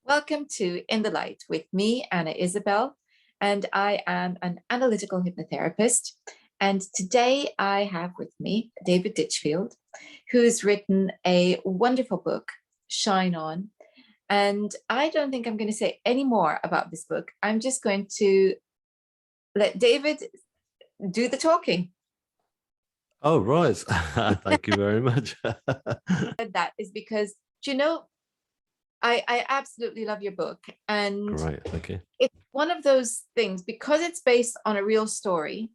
Welcome to In the Light with me, Anna Isabel, and I am an analytical hypnotherapist. And today I have with me David Ditchfield, who's written a wonderful book, Shine On. And I don't think I'm going to say any more about this book. I'm just going to let David do the talking. Oh, right. Thank you very much. That is because, I absolutely love your book. And Great, thank you. it's one of those things, because it's based on a real story.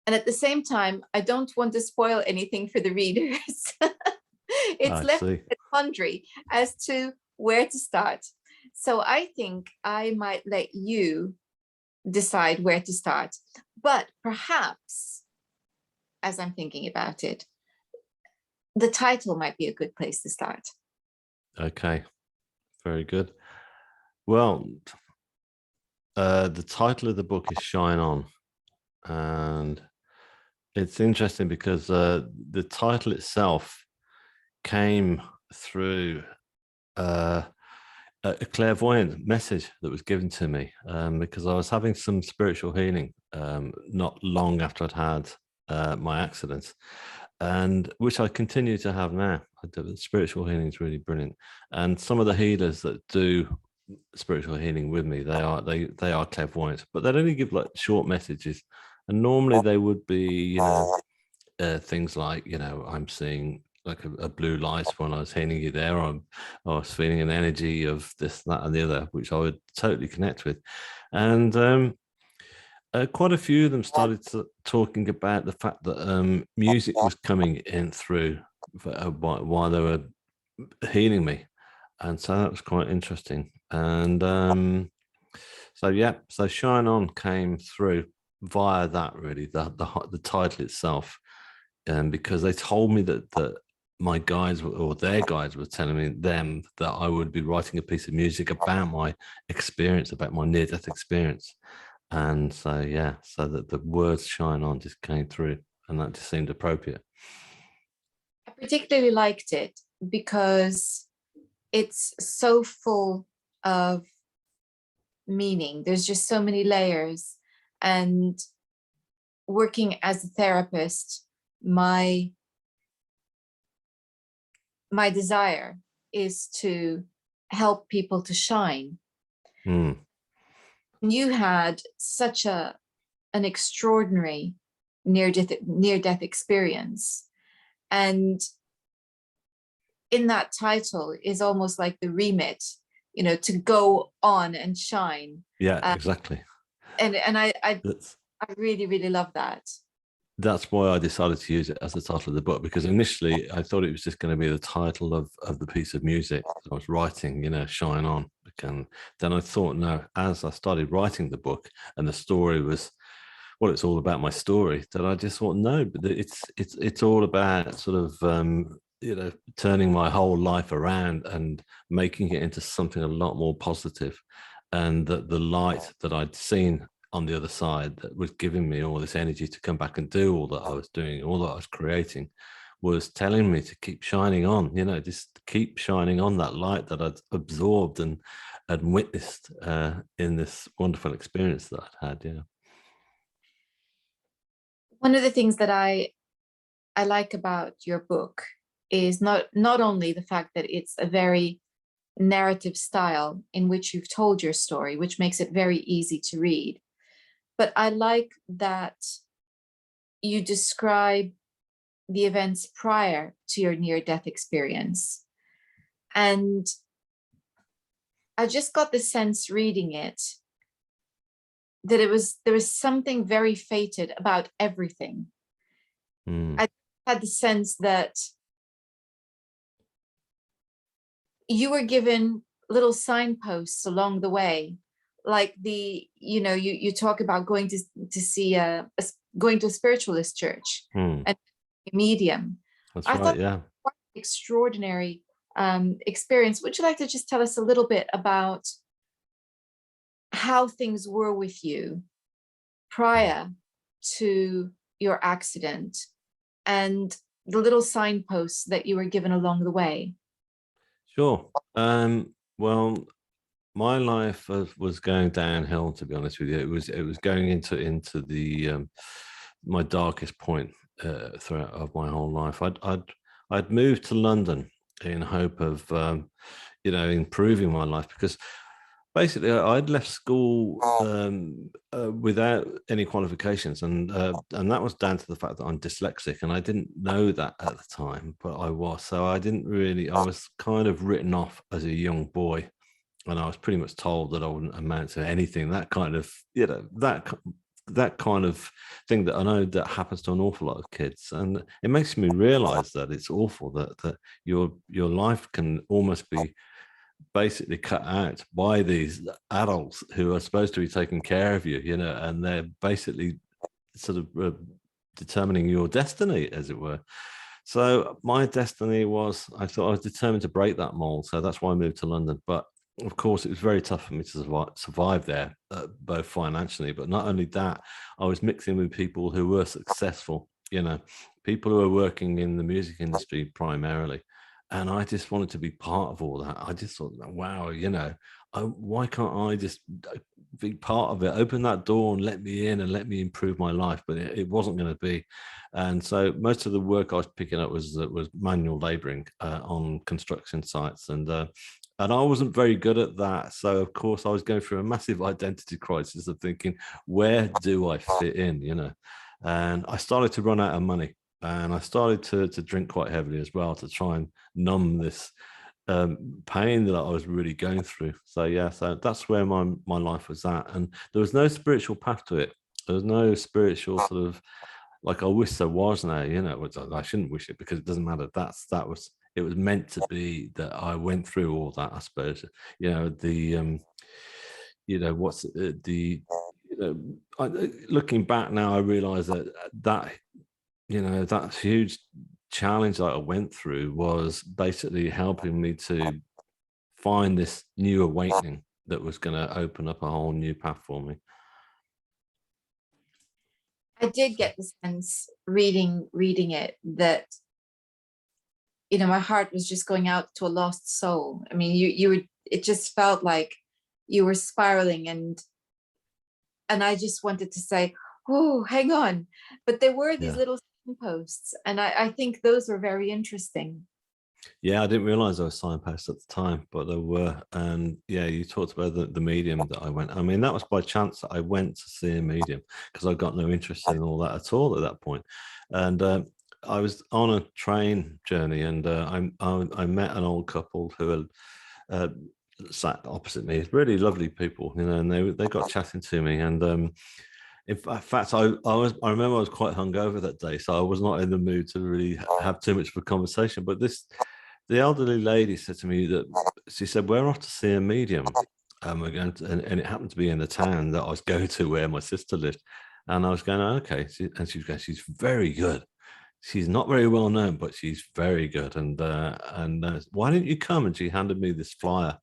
And at the same time, I don't want to spoil anything for the readers. It's left a quandary as to where to start. So I think I might let you decide where to start. But perhaps, as I'm thinking about it, the title might be a good place to start. Okay, very good. Well, the title of the book is Shine On. And it's interesting because the title itself came through a clairvoyant message that was given to me because I was having some spiritual healing not long after I'd had my accident, and which I continue to have now. Spiritual healing is really brilliant, and some of the healers that do spiritual healing with me, they are clairvoyant, but they'd only give like short messages, and normally they would be things like, I'm seeing like a blue light when I was healing you there, or I was feeling an energy of this, that, and the other, which I would totally connect with. And quite a few of them started talking about the fact that music was coming in through while they were healing me. And so that was quite interesting. And so Shine On came through via that, really, the title itself. Because they told me that my guides, or their guides, were telling them that I would be writing a piece of music about my experience, about my near-death experience. And so, so that the words Shine On just came through, and that just seemed appropriate. I particularly liked it because it's so full of meaning. There's just so many layers. And working as a therapist, my desire is to help people to shine. You had such an extraordinary near-death experience, and in that title is almost like the remit, to go on and shine. Yeah, exactly. And I really, really love that. That's why I decided to use it as the title of the book, because initially I thought it was just going to be the title of the piece of music I was writing, Shine On. And then I thought, no, as I started writing the book and the story was, well, it's all about my story, that I just thought, no, but it's all about sort of, turning my whole life around and making it into something a lot more positive. And that the light that I'd seen on the other side, that was giving me all this energy to come back and do all that I was doing, all that I was creating, was telling me to keep shining on, just keep shining on that light that I'd absorbed and witnessed in this wonderful experience that I'd had. Yeah. One of the things that I like about your book is not only the fact that it's a very narrative style in which you've told your story, which makes it very easy to read, but I like that you describe the events prior to your near-death experience. And I just got the sense reading it that there was something very fated about everything. I had the sense that you were given little signposts along the way, like you talk about going to see going to a spiritualist church and a medium. That's I right. thought Yeah. quite an extraordinary experience. Would you like to just tell us a little bit about how things were with you prior to your accident and the little signposts that you were given along the way? Sure. Well, my life was going downhill. To be honest with you, it was going into the my darkest point throughout of my whole life. I'd moved to London in hope of improving my life, because basically I'd left school without any qualifications, and that was down to the fact that I'm dyslexic, and I didn't know that at the time, but I was. So I was kind of written off as a young boy, and I was pretty much told that I wouldn't amount to anything. That kind of, that kind of thing that I know that happens to an awful lot of kids, and it makes me realize that it's awful that your life can almost be basically cut out by these adults who are supposed to be taking care of you, and they're basically sort of determining your destiny, as it were. So my destiny was, I thought I was determined to break that mold. So that's why I moved to London. But of course, it was very tough for me to survive there, both financially, but not only that, I was mixing with people who were successful, people who are working in the music industry primarily. And I just wanted to be part of all that. I just thought, wow, why can't I just be part of it? Open that door and let me in and let me improve my life. But it wasn't going to be. And so most of the work I was picking up was manual laboring on construction sites, and I wasn't very good at that. So of course I was going through a massive identity crisis of thinking, where do I fit in? And I started to run out of money, and I started to drink quite heavily as well to try and numb this pain that I was really going through. So yeah, so that's where my life was at, and there was no spiritual path to it. There was no spiritual sort of, like, I wish there was now, which I shouldn't wish it, because it doesn't matter. It was meant to be that I went through all that, I suppose. What's the looking back now, I realize that huge challenge that I went through was basically helping me to find this new awakening that was going to open up a whole new path for me. I did get the sense reading it that my heart was just going out to a lost soul. I mean, you were, it just felt like you were spiraling, and I just wanted to say, oh, hang on. But there were these Yeah. little signposts, and I think those were very interesting. Yeah, I didn't realize there were signposts at the time, but there were. And yeah, you talked about the medium that I went. I mean, that was by chance that I went to see a medium, because I got no interest in all that at all at that point. And I was on a train journey, and I met an old couple who had sat opposite me. Really lovely people, and they got chatting to me. And in fact, I remember I was quite hungover that day, so I was not in the mood to really have too much of a conversation. But the elderly lady said to me that, she said, we're off to see a medium. We're going to, and it happened to be in the town that I was going to, where my sister lived. And I was going, oh, okay. And she was going, she's very good. She's not very well known, but she's very good. And why didn't you come? And she handed me this flyer.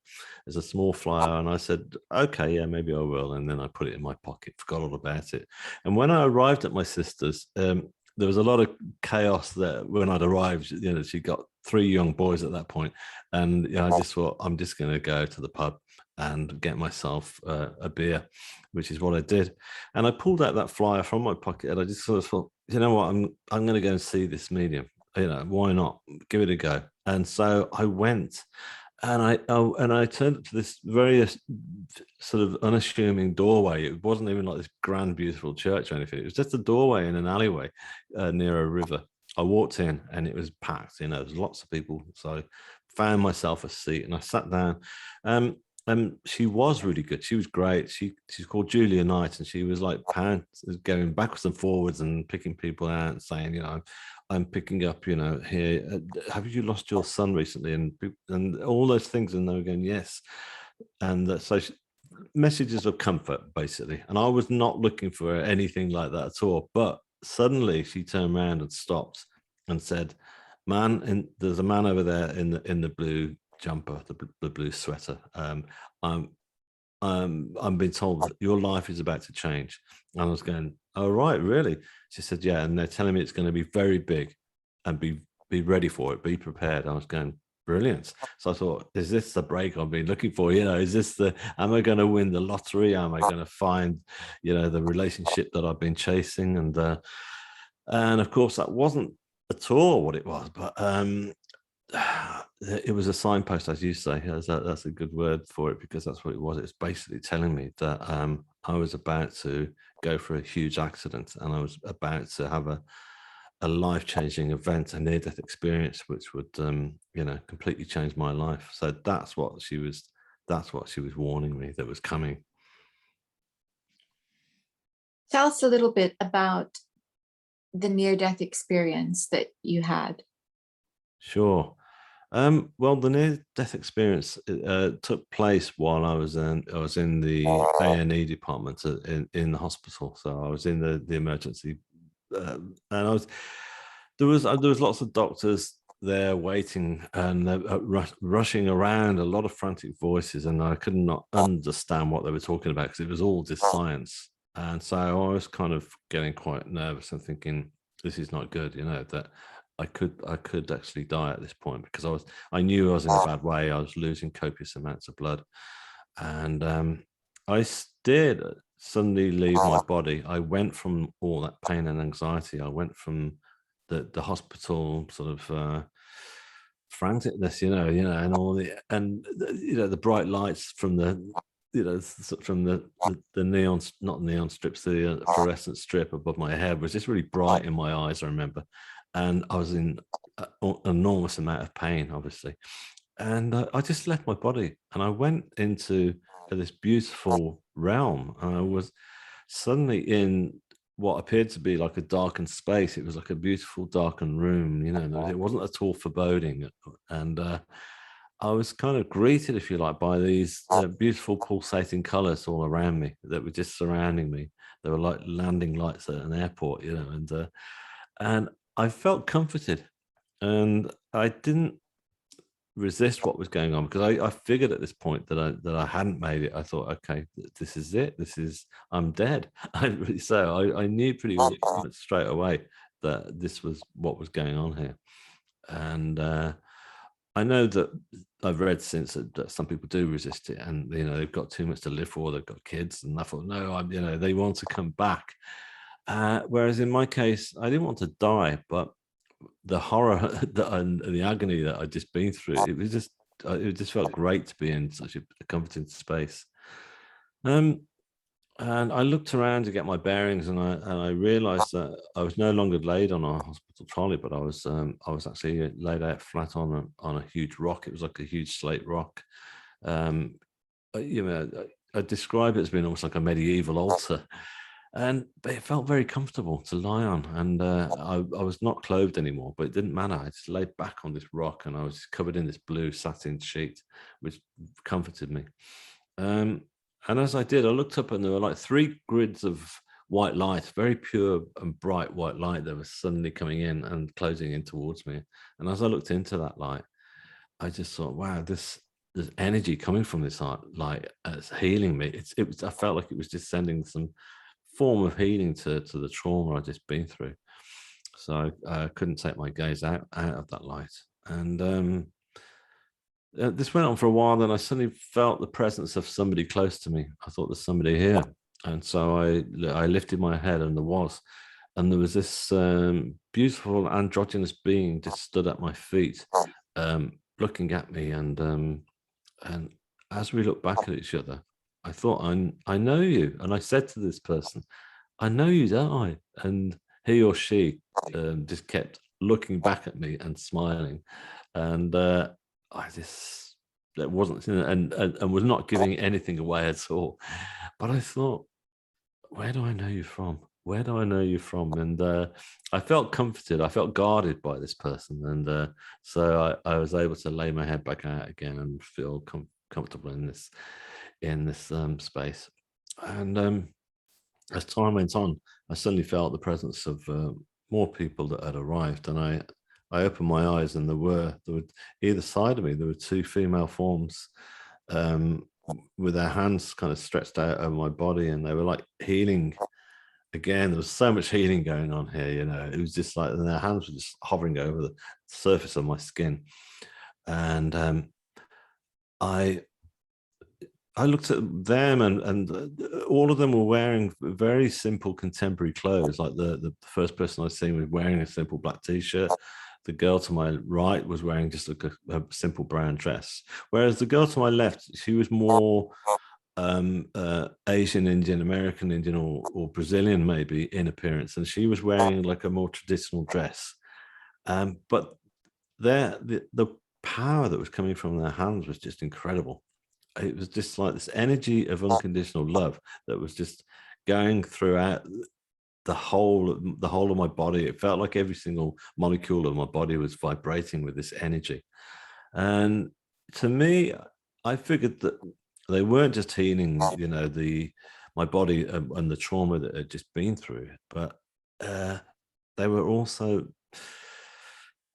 It's a small flyer, and I said, okay, yeah, maybe I will. And then I put it in my pocket, forgot all about it. And when I arrived at my sister's, there was a lot of chaos there when I'd arrived. She got 3 young boys at that point, and I just thought, I'm just going to go to the pub and get myself a beer, which is what I did. And I pulled out that flyer from my pocket, and I just sort of thought, you know what, I'm going to go and see this medium. Why not? Give it a go. And so I went, and I turned up to this very sort of unassuming doorway. It wasn't even like this grand, beautiful church or anything. It was just a doorway in an alleyway near a river. I walked in, and it was packed. There was lots of people. So I found myself a seat, and I sat down. And she was really good. She was great. She's called Julia Knight, and she was like going backwards and forwards and picking people out and saying, I'm picking up, here. Have you lost your son recently? And all those things. And they were going, yes. And messages of comfort, basically. And I was not looking for anything like that at all. But suddenly she turned around and stopped and said, man, and there's a man over there in the blue jumper, the blue sweater. I'm being told that your life is about to change. And I was going, oh, right, really? She said, yeah. And they're telling me it's going to be very big, and be ready for it, be prepared. I was going, brilliant. So I thought, is this the break I've been looking for? You know, is this am I going to win the lottery? Am I going to find, you know, the relationship that I've been chasing? And of course that wasn't at all what it was, but it was a signpost, as you say. That's a good word for it, because that's what it was. It's basically telling me that I was about to go for a huge accident, and I was about to have a life-changing event, a near-death experience, which would you know, completely change my life. So that's what she was warning me that was coming. Tell us a little bit about the near-death experience that you had. Sure. Well, the near-death experience took place while I was in the A&E department in the hospital. So I was in the emergency, and there was lots of doctors there waiting, and rushing around, a lot of frantic voices, and I could not understand what they were talking about, because it was all just science. And so I was kind of getting quite nervous and thinking, this is not good, you know, that I could actually die at this point, because I knew I was in a bad way. I was losing copious amounts of blood, and I did suddenly leave my body. I went from all that pain and anxiety. I went from the hospital sort of franticness, and all the bright lights from the from the neon, not neon strips, the fluorescent strip above my head was just really bright in my eyes, I remember. And I was in an enormous amount of pain, obviously. And I just left my body, and I went into this beautiful realm, and I was suddenly in what appeared to be like a darkened space. It was like a beautiful darkened room, it wasn't at all foreboding. And I was kind of greeted, if you like, by these beautiful pulsating colors all around me that were just surrounding me. They were like landing lights at an airport, and I felt comforted, and I didn't resist what was going on, because I figured at this point that I hadn't made it. I thought, okay, this is it. I'm dead. I knew pretty much straight away that this was what was going on here. And I know that I've read since that some people do resist it, and they've got too much to live for. They've got kids, and I thought, no, they want to come back. Whereas in my case, I didn't want to die, but the horror and the agony that I'd just been through, it just felt great to be in such a comforting space. And I looked around to get my bearings, and I realized that I was no longer laid on a hospital trolley, but I was actually laid out flat on a huge rock. It was like a huge slate rock. I describe it as being almost like a medieval altar. But it felt very comfortable to lie on, and I was not clothed anymore, but it didn't matter. I just laid back on this rock, and I was covered in this blue satin sheet, which comforted me. And as I did, I looked up, and there were like 3 grids of white light, very pure and bright white light that was suddenly coming in and closing in towards me. And as I looked into that light, I just thought, wow, there's energy coming from this light. It's healing me. I felt like it was just sending some form of healing to the trauma I'd just been through. So I couldn't take my gaze out of that light. And this went on for a while. Then I suddenly felt the presence of somebody close to me. I thought, there's somebody here. And so I lifted my head, and there was this beautiful androgynous being just stood at my feet, looking at me. And as we looked back at each other, I thought, I know you. And I said to this person, I know you, don't I? And he or she just kept looking back at me and smiling. And that wasn't, and was not giving anything away at all. But I thought, where do I know you from? Where do I know you from? And I felt comforted. I felt guarded by this person. And so I was able to lay my head back out again and feel comfortable in this space. And as time went on, I suddenly felt the presence of more people that had arrived, and I opened my eyes, and there were either side of me, there were 2 female forms with their hands kind of stretched out over my body, and they were like healing. Again, there was so much healing going on here. It was just like, and their hands were just hovering over the surface of my skin. And I looked at them, and all of them were wearing very simple contemporary clothes. Like the first person I seen was wearing a simple black t-shirt. The girl to my right was wearing just a simple brown dress, whereas the girl to my left, she was more Asian Indian, American Indian, or Brazilian maybe in appearance, and she was wearing like a more traditional dress. But the power that was coming from their hands was just incredible. It was just like this energy of unconditional love that was just going throughout the whole of my body. It felt like every single molecule of my body was vibrating with this energy. And to me, I figured that they weren't just healing, my body and the trauma that had just been through, but they were also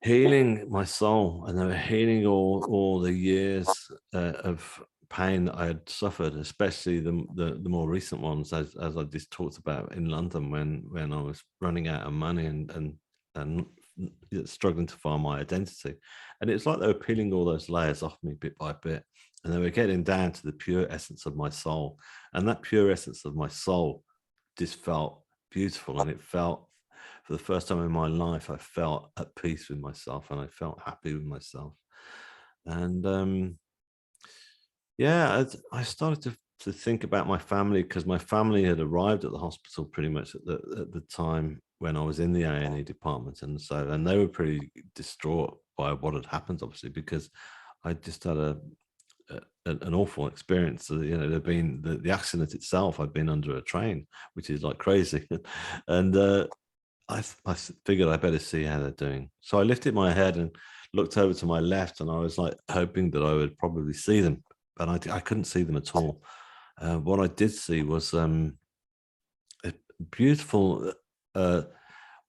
healing my soul, and they were healing all the years of pain that I had suffered, especially the more recent ones, as I just talked about in London, when I was running out of money and struggling to find my identity. And it's like they were peeling all those layers off me bit by bit, and they were getting down to the pure essence of my soul. And that pure essence of my soul just felt beautiful, and it felt, for the first time in my life, I felt at peace with myself, and I felt happy with myself. And yeah, I started to think about my family, because my family had arrived at the hospital pretty much at the time when I was in the A&E department, and they were pretty distraught by what had happened, obviously, because I just had an awful experience. There'd been the accident itself. I'd been under a train, which is like crazy, and I figured I better see how they're doing. So I lifted my head and looked over to my left, and I was like hoping that I would probably see them, but I couldn't see them at all. What I did see was a beautiful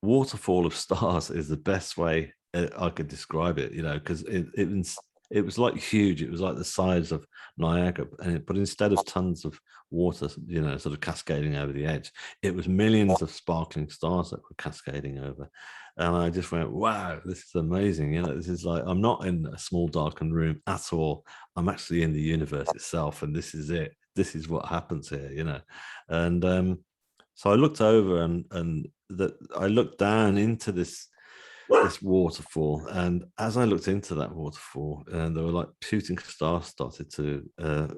waterfall of stars is the best way I could describe it, because it was like huge. It was like the size of Niagara, but instead of tons of water, sort of cascading over the edge, it was millions of sparkling stars that were cascading over. And I just went, wow, this is amazing. This is like, I'm not in a small darkened room at all. I'm actually in the universe itself, and this is it. This is what happens here. And so I looked over, and that I looked down into this waterfall, and as I looked into that waterfall, and there were like shooting stars started to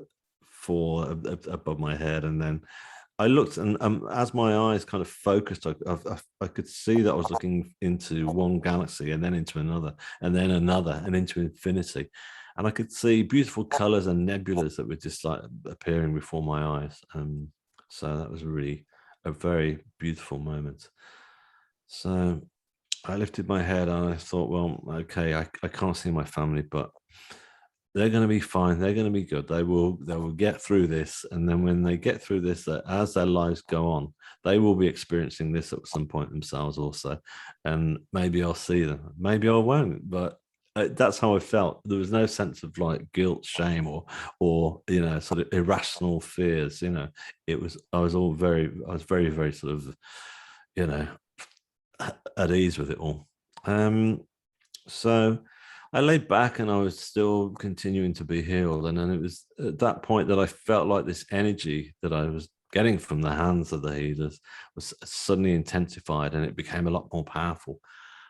fall above my head. And then I looked, and as my eyes kind of focused, I could see that I was looking into one galaxy, and then into another, and then another, and into infinity. And I could see beautiful colors and nebulas that were just like appearing before my eyes. So that was really a very beautiful moment. So I lifted my head, and I thought, well, okay, I can't see my family, but they're going to be fine. They're going to be good. They will get through this. And then when they get through this, as their lives go on, they will be experiencing this at some point themselves also. And maybe I'll see them. Maybe I won't. But that's how I felt. There was no sense of like guilt, shame, or sort of irrational fears. I was very, very sort of, you know, at ease with it all. So I laid back, and I was still continuing to be healed. And then it was at that point that I felt like this energy that I was getting from the hands of the healers was suddenly intensified, and it became a lot more powerful.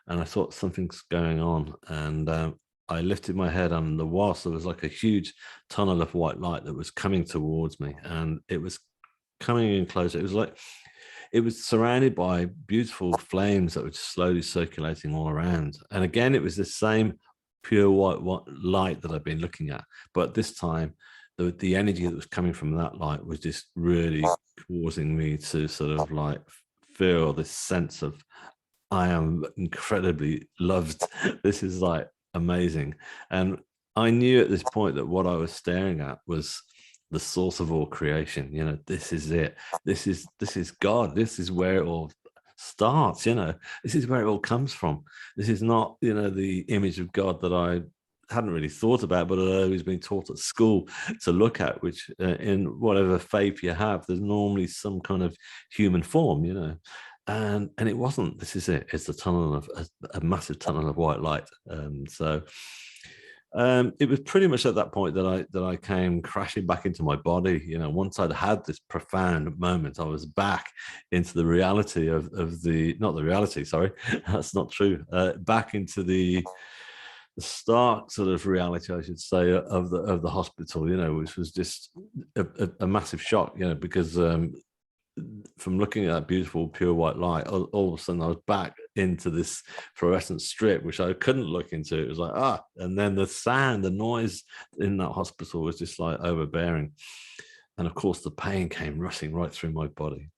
And I thought, something's going on. And I lifted my head, and there was like a huge tunnel of white light that was coming towards me, and it was coming in closer. It was surrounded by beautiful flames that were just slowly circulating all around. And again, it was the same pure white light that I've been looking at, but this time the energy that was coming from that light was just really causing me to sort of like feel this sense of, I am incredibly loved. This is like amazing. And I knew at this point that what I was staring at was the source of all creation. This is it. This is God. This is where it all starts. This is where it all comes from. This is not, the image of God that I hadn't really thought about, but I'd always been taught at school to look at, which in whatever faith you have, there's normally some kind of human form, and it wasn't. This is it. It's the tunnel of a massive tunnel of white light. So It was pretty much at that point that I came crashing back into my body. You know, once I'd had this profound moment, I was back into the reality of the, not the reality, sorry, that's not true. Back into the stark sort of reality, I should say, of the hospital. You know, which was just a massive shock. You know, because from looking at that beautiful pure white light, all of a sudden I was back into this fluorescent strip, which I couldn't look into. It was like, and then the sound, the noise in that hospital was just like overbearing. And of course the pain came rushing right through my body.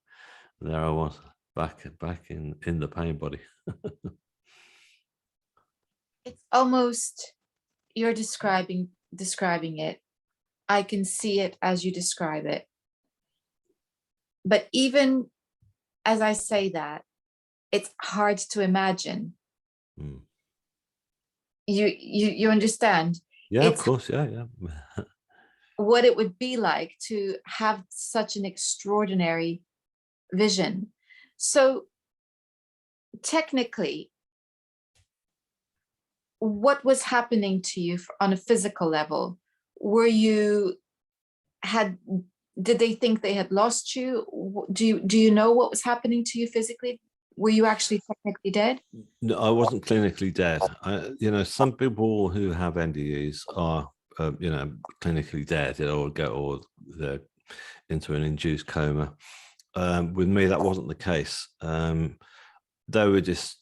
And there I was, back in the pain body. It's almost, you're describing it. I can see it as you describe it. But even as I say that, it's hard to imagine. Mm. You understand? Yeah, It's of course. Yeah. what it would be like to have such an extraordinary vision. So technically, what was happening to you on a physical level? Did they think they had lost you? Do you know what was happening to you physically? Were you actually technically dead? No, I wasn't clinically dead. You know, some people who have NDEs are, you know, clinically dead, or they're into an induced coma. With me, that wasn't the case. They were just,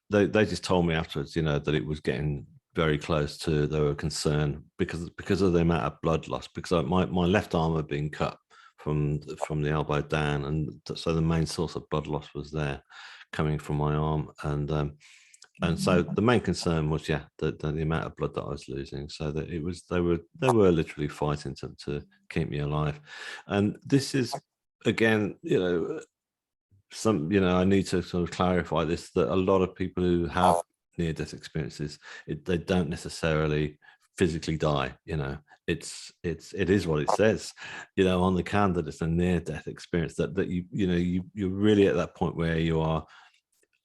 they just told me afterwards, you know, that it was getting very close to, they were concerned because of the amount of blood loss, because my left arm had been cut from the elbow down, and so the main source of blood loss was there, coming from my arm, and so the main concern was, yeah, the amount of blood that I was losing. So that it was, they were literally fighting to keep me alive. And this is, again, you know, I need to sort of clarify this, that a lot of people who have near-death experiences, they don't necessarily physically die. You know, it is what it says, you know, on the can, that it's a near-death experience, that you're really at that point where you are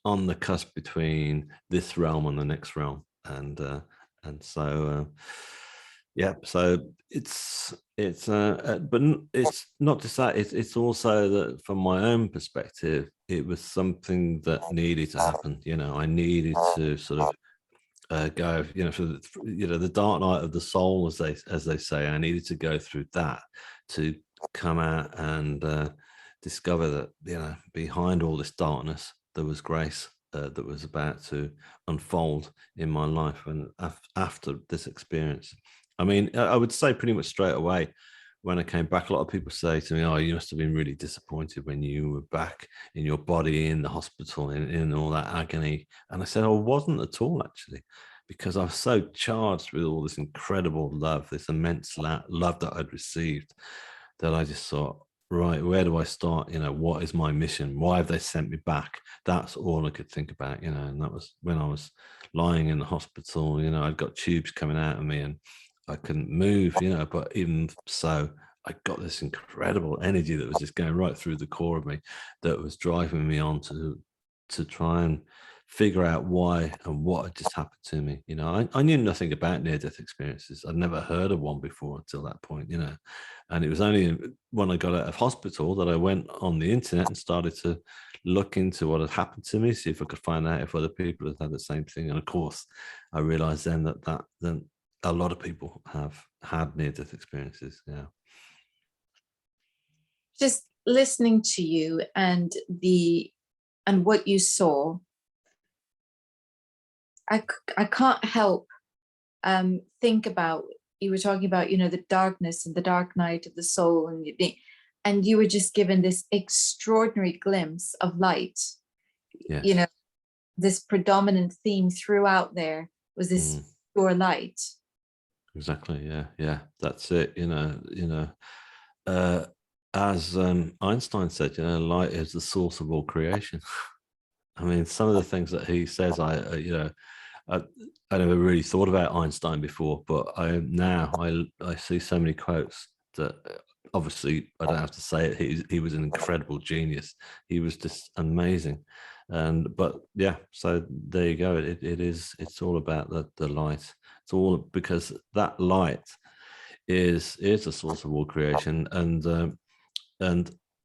on the cusp between this realm and the next realm. And so yeah, so but it's not just that, it's also that from my own perspective, it was something that needed to happen. You know, I needed to sort of go, you know, the dark night of the soul, as they say. I needed to go through that to come out and discover that, you know, behind all this darkness there was grace that was about to unfold in my life. And after this experience, I mean, I would say pretty much straight away when I came back, a lot of people say to me, "Oh, you must have been really disappointed when you were back in your body, in the hospital, in all that agony." And I said, "I wasn't at all, actually, because I was so charged with all this incredible love, this immense love that I'd received, that I just thought, right, where do I start? You know, what is my mission? Why have they sent me back?" That's all I could think about, you know. And that was when I was lying in the hospital. You know, I'd got tubes coming out of me and I couldn't move, you know, but even so, I got this incredible energy that was just going right through the core of me, that was driving me on to try and figure out why and what had just happened to me. You know, I knew nothing about near-death experiences. I'd never heard of one before until that point, you know. And it was only when I got out of hospital that I went on the internet and started to look into what had happened to me, see if I could find out if other people had had the same thing. And of course, I realized then that a lot of people have had near-death experiences. Yeah. Just listening to you and what you saw, I can't help think about, you were talking about, you know, the darkness and the dark night of the soul, and you were just given this extraordinary glimpse of light. Yes. You know, this predominant theme throughout there was this pure light. Exactly. Yeah. That's it. As Einstein said, you know, light is the source of all creation. I mean, some of the things that he says, I never really thought about Einstein before, but I see so many quotes that obviously I don't have to say it. He was an incredible genius. He was just amazing. But yeah, so there you go. It's all about the light, It's all because that light is a source of all creation, and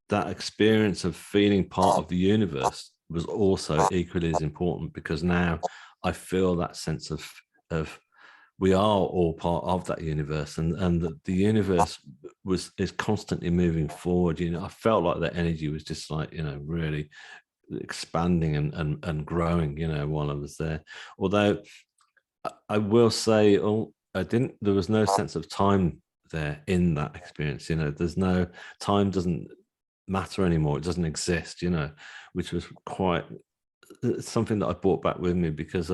that experience of feeling part of the universe was also equally as important, because now I feel that sense of we are all part of that universe, and the universe is constantly moving forward. I felt like that energy was just like, really expanding and growing, while I was there. Although I will say, there was no sense of time there in that experience. There's no time, doesn't matter anymore. It doesn't exist, which was quite something that I brought back with me, because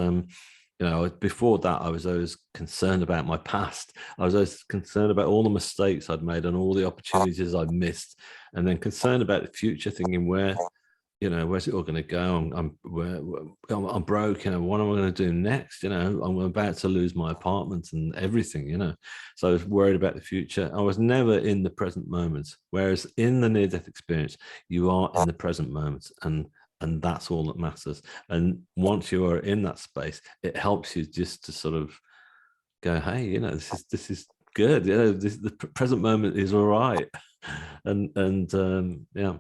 before that I was always concerned about my past. I was always concerned about all the mistakes I'd made and all the opportunities I'd missed, and then concerned about the future, thinking where's it all going to go? I'm broke. What am I going to do next? I'm about to lose my apartment and everything. So I was worried about the future. I was never in the present moment. Whereas in the near-death experience, you are in the present moment, and that's all that matters. And once you are in that space, it helps you just to sort of go, hey, this is good. The present moment is all right. And yeah.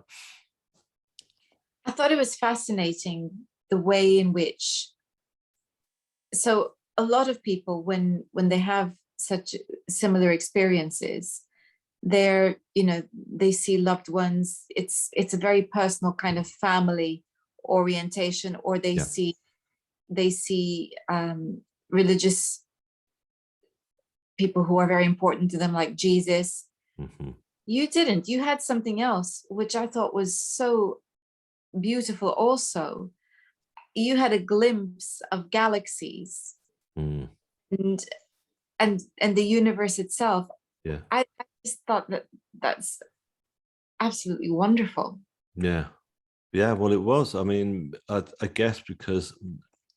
I thought it was fascinating the way in which, so a lot of people, when they have such similar experiences, they see loved ones. It's a very personal kind of family orientation, or they Yeah. see religious people who are very important to them, like Jesus. Mm-hmm. You didn't. You had something else, which I thought was so beautiful also. You had a glimpse of galaxies Mm. and and the universe itself. Yeah. I just thought that's absolutely wonderful. Yeah. Yeah. Well, it was. I mean, I guess because,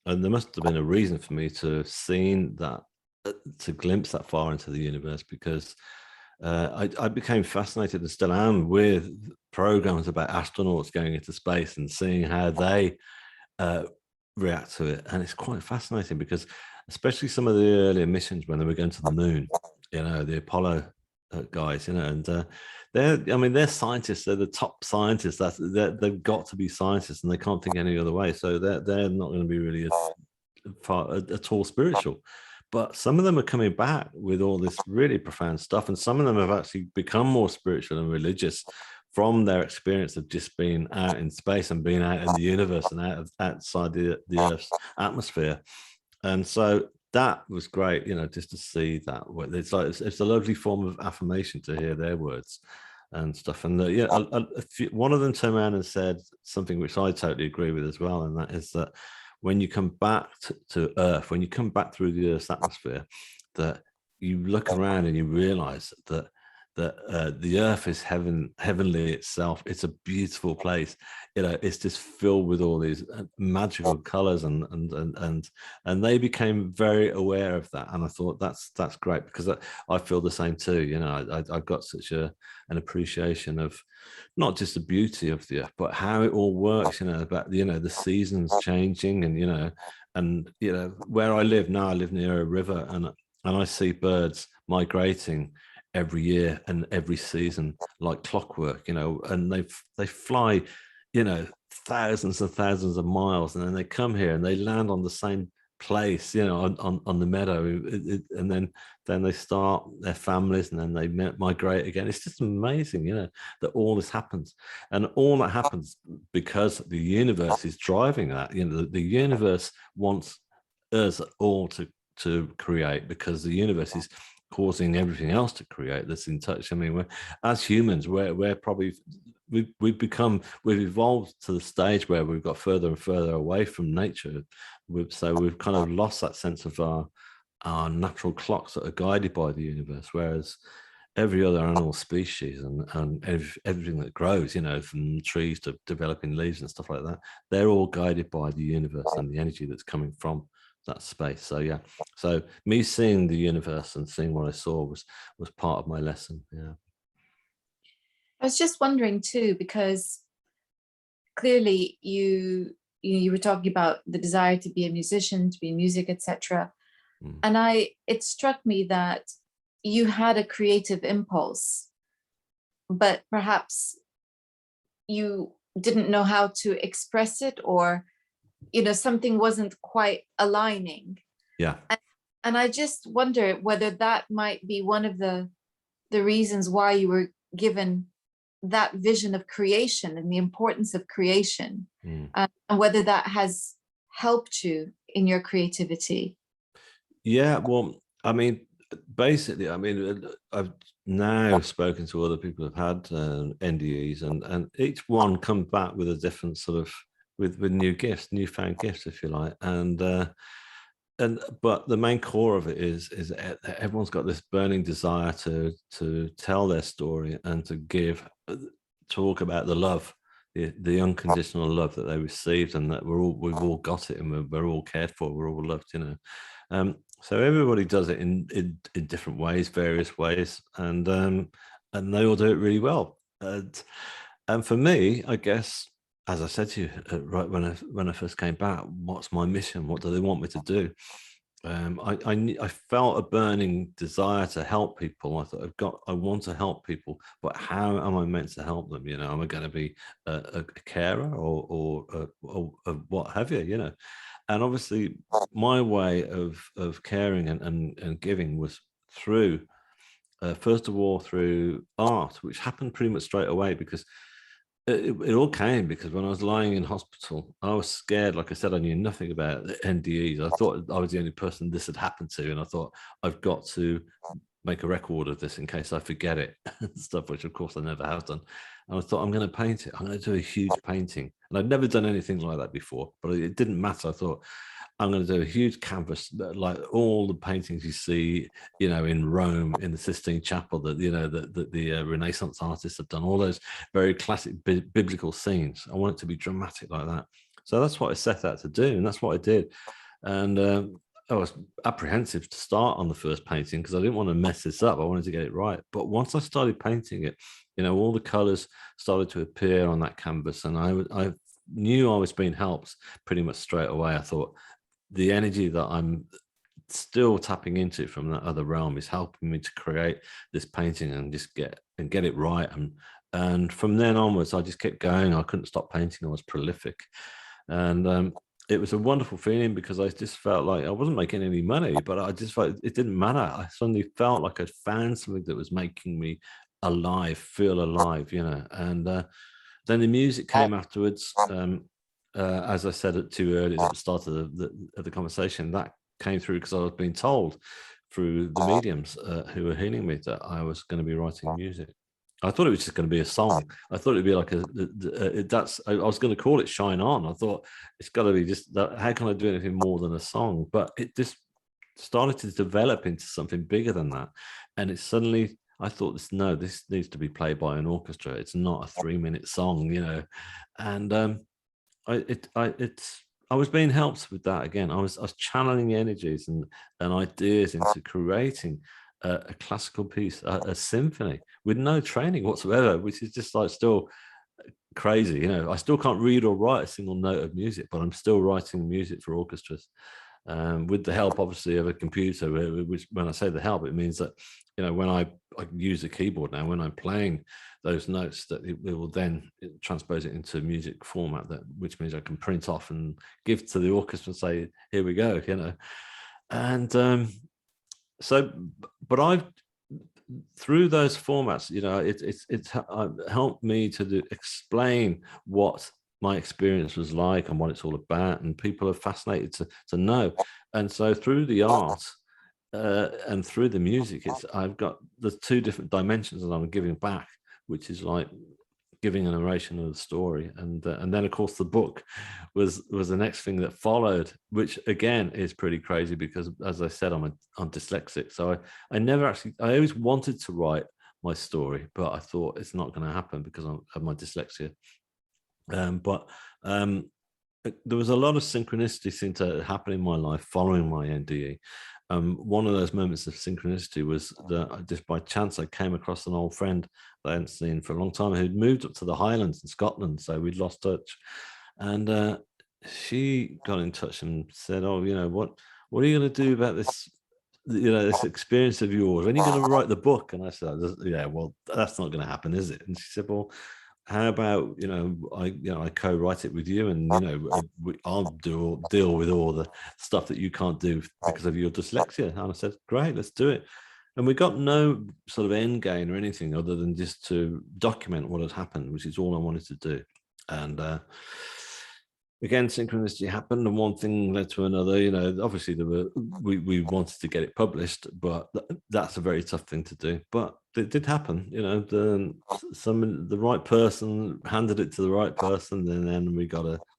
and there must have been a reason for me to have seen that, to glimpse that far into the universe, because I became fascinated, and still am, with programs about astronauts going into space and seeing how they uh, react to it. And it's quite fascinating, because especially some of the earlier missions when they were going to the moon, the Apollo guys, and they're scientists. They're the top scientists. They've got to be scientists, and they can't think any other way. So they're not going to be really far at all spiritual. But some of them are coming back with all this really profound stuff, and some of them have actually become more spiritual and religious from their experience of just being out in space and being out in the universe and outside the Earth's atmosphere. And so that was great, just to see that. It's like it's a lovely form of affirmation to hear their words and stuff. And one of them turned around and said something which I totally agree with as well, and that is that when you come back to Earth, when you come back through the Earth's atmosphere, that you look around and you realize that the Earth is heavenly itself. It's a beautiful place. It's just filled with all these magical colors, and they became very aware of that. And I thought that's great, because I feel the same too. I've got such an appreciation of not just the beauty of the Earth, but how it all works. About the seasons changing, and where I live now. I live near a river, and I see birds migrating every year and every season like clockwork, and they fly, thousands and thousands of miles, and then they come here and they land on the same place, on the meadow, and then they start their families, and then they migrate again. It's just amazing, that all this happens, and all that happens because the universe is driving that. The universe wants us all to create, because the universe is causing everything else to create that's in touch. I mean, as humans, we're probably we've evolved to the stage where we've got further and further away from nature. So we've kind of lost that sense of our natural clocks that are guided by the universe, whereas every other animal species and everything that grows, from trees to developing leaves and stuff like that, they're all guided by the universe and the energy that's coming from that space. So yeah, so me seeing the universe and seeing what I saw was part of my lesson. Yeah. I was just wondering too, because clearly you were talking about the desire to be a musician, to be in music, etc. Mm. And it struck me that you had a creative impulse, but perhaps you didn't know how to express it, or something wasn't quite aligning. Yeah. And I just wonder whether that might be one of the reasons why you were given that vision of creation and the importance of creation, Mm. and whether that has helped you in your creativity. Yeah, well, I mean, basically, I mean, I've now spoken to other people who've had NDEs, and each one come back with a different sort of with new gifts, newfound gifts, if you like, and but the main core of it is that everyone's got this burning desire to tell their story and to give, talk about the love, the unconditional love that they received, and that we've all got it, and we're all cared for, we're all loved, so everybody does it in different ways, various ways, and they all do it really well. And for me, I guess, as I said to you right when I first came back, what's my mission? What do they want me to do? I felt a burning desire to help people. I thought I want to help people, but how am I meant to help them? Am I going to be a carer or what have you? And obviously, my way of caring and giving was through, first of all, through art, which happened pretty much straight away, because it all came because when I was lying in hospital, I was scared. Like I said, I knew nothing about the NDEs. I thought I was the only person this had happened to, and I thought, I've got to make a record of this in case I forget it and stuff, which of course I never have done. And I thought, I'm going to paint it. I'm going to do a huge painting. And I'd never done anything like that before, but it didn't matter. I thought, I'm going to do a huge canvas, like all the paintings you see, in Rome, in the Sistine Chapel, that the Renaissance artists have done, all those very classic biblical scenes. I want it to be dramatic like that. So that's what I set out to do, and that's what I did. And I was apprehensive to start on the first painting because I didn't want to mess this up. I wanted to get it right. But once I started painting it, all the colors started to appear on that canvas, and I knew I was being helped pretty much straight away. I thought, the energy that I'm still tapping into from that other realm is helping me to create this painting and just get it right. And from then onwards, I just kept going. I couldn't stop painting. I was prolific. And it was a wonderful feeling because I just felt like I wasn't making any money, but I just felt it didn't matter. I suddenly felt like I'd found something that was making me alive, feel alive, And then the music came afterwards. As I said it too early at the start of the conversation, that came through because I was being told through the mediums who were healing me that I was going to be writing music. I thought it was just going to be a song. I thought it'd be like I was going to call it Shine On. I thought it's got to be just that. How can I do anything more than a song? But it just started to develop into something bigger than that. And it suddenly, I thought, this needs to be played by an orchestra. It's not a 3-minute song, And I was being helped with that again. I was channeling energies and ideas into creating a classical piece, a symphony with no training whatsoever, which is just like still crazy. I still can't read or write a single note of music, but I'm still writing music for orchestras. With the help, obviously, of a computer, which when I say the help, it means that, when I use a keyboard now, when I'm playing those notes, that it will then transpose it into music format, which means I can print off and give to the orchestra and say, here we go, And so, but I've, through those formats, it's helped me to explain what my experience was like and what it's all about, and people are fascinated to know. And so through the art and through the music, I've got the two different dimensions that I'm giving back, which is like giving a narration of the story, and then of course the book was the next thing that followed, which again is pretty crazy because, as I said, I'm dyslexic, so I never actually, I always wanted to write my story, but I thought it's not going to happen because of my dyslexia. But there was a lot of synchronicity seemed to happen in my life following my NDE. One of those moments of synchronicity was that just by chance I came across an old friend that I hadn't seen for a long time who'd moved up to the Highlands in Scotland, so we'd lost touch. And she got in touch and said, "Oh, what are you going to do about this, this experience of yours? When are you going to write the book? And I said, yeah, well, that's not going to happen, is it? And she said, well, how about, I co-write it with you, and, I'll deal with all the stuff that you can't do because of your dyslexia. And I said, great, let's do it. And we got no sort of end game or anything other than just to document what had happened, which is all I wanted to do. And again, synchronicity happened, and one thing led to another. Obviously we wanted to get it published, but that's a very tough thing to do. But it did happen. The right person handed it to the right person, and then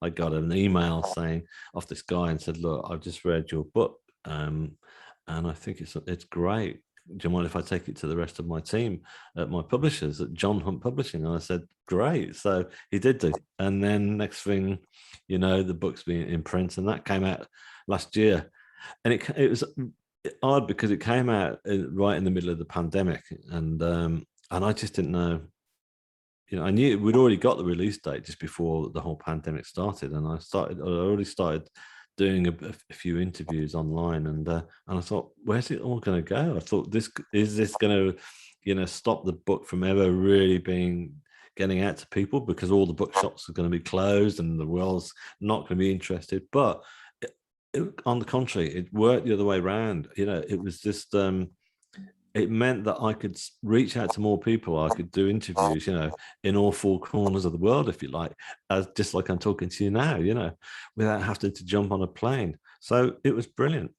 I got an email saying off this guy and said, look, I've just read your book, and I think it's great. Do you mind if I take it to the rest of my team at my publishers at John Hunt Publishing? And I said, great. So he did do. And then next thing, the book's been in print, and that came out last year. And it was odd because it came out right in the middle of the pandemic. And I just didn't know, I knew we'd already got the release date just before the whole pandemic started. And I already started doing a few interviews online, and I thought, where's it all going to go? I thought, is this going to stop the book from ever really getting out to people, because all the bookshops are going to be closed and the world's not going to be interested. But on the contrary, it worked the other way around. It was just it meant that I could reach out to more people. I could do interviews, in all four corners of the world, if you like, just like I'm talking to you now, without having to jump on a plane. So it was brilliant.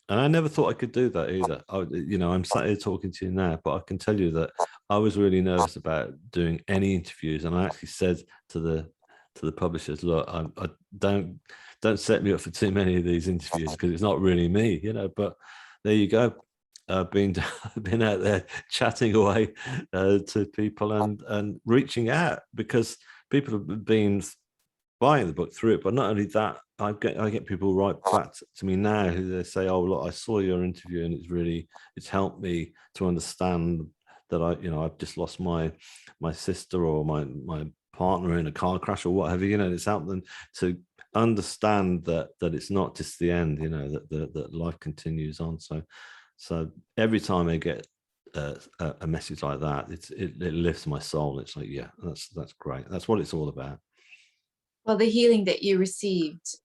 And I never thought I could do that either. I'm sat here talking to you now, but I can tell you that I was really nervous about doing any interviews. And I actually said to the publishers, look, I don't set me up for too many of these interviews, because it's not really me, but there you go. Been out there chatting away to people and reaching out, because people have been buying the book through it. But not only that, I get people right back to me now who they say, oh, look, I saw your interview and it's helped me to understand that I've just lost my sister or my partner in a car crash or whatever, it's helped them to understand that it's not just the end, that life continues on. So every time I get a message like that, it lifts my soul. It's like, yeah, that's great. That's what it's all about. Well, the healing that you received,